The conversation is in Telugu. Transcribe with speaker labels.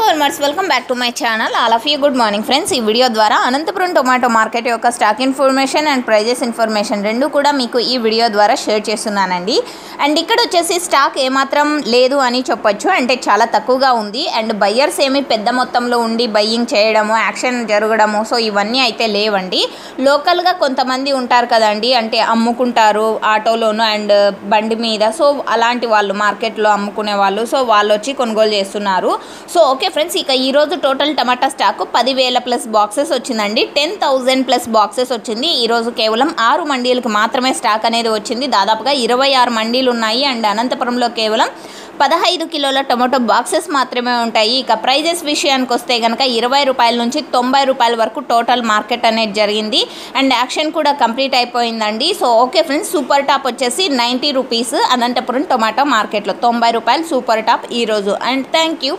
Speaker 1: Farmers welcome back to my channel. All of you good morning friends. ఈ వీడియో ద్వారా అనంతపురం టొమాటో మార్కెట్ యొక్క stock information and prices information రెండు కూడా మీకు ఈ వీడియో ద్వారా షేర్ చేస్తున్నానండి. అండ్ ఇక్కడ వచ్చేసి స్టాక్ ఏమాత్రం లేదు అని చెప్పొచ్చు, అంటే చాలా తక్కువగా ఉంది. అండ్ బయ్యర్స్ ఏమి పెద్ద మొత్తంలో ఉండి బయ్యింగ్ చేయడము, యాక్షన్ జరగడము, సో ఇవన్నీ అయితే లేవండి. లోకల్గా కొంతమంది ఉంటారు కదండి, అంటే అమ్ముకుంటారు ఆటోలోను అండ్ బండి మీద, సో అలాంటి వాళ్ళు మార్కెట్లో అమ్ముకునే వాళ్ళు, సో వాళ్ళు వచ్చి కొనుగోలు చేస్తున్నారు. సో ఓకే ఫ్రెండ్స్, ఇక ఈరోజు టోటల్ టమాటా స్టాక్ 10,000 ప్లస్ బాక్సెస్ వచ్చిందండి. 10,000 ప్లస్ బాక్సెస్ వచ్చింది. ఈరోజు కేవలం 6 మండీలకు మాత్రమే స్టాక్ అనేది వచ్చింది. దాదాపుగా 26 మండీలు ఉన్నాయి. అండ్ అనంతపురంలో కేవలం 15 కిలోల టొమాటో బాక్సెస్ మాత్రమే ఉంటాయి. ఇక ప్రైజెస్ విషయానికి వస్తే కనుక 20 రూపాయల నుంచి 90 రూపాయల వరకు టోటల్ మార్కెట్ అనేది జరిగింది. అండ్ యాక్షన్ కూడా కంప్లీట్ అయిపోయిందండి. So okay friends, super top వచ్చేసి 90 రూపీస్ అనంతపురం టొమాటో మార్కెట్లో 90 రూపాయలు సూపర్ టాప్ ఈరోజు. And thank you.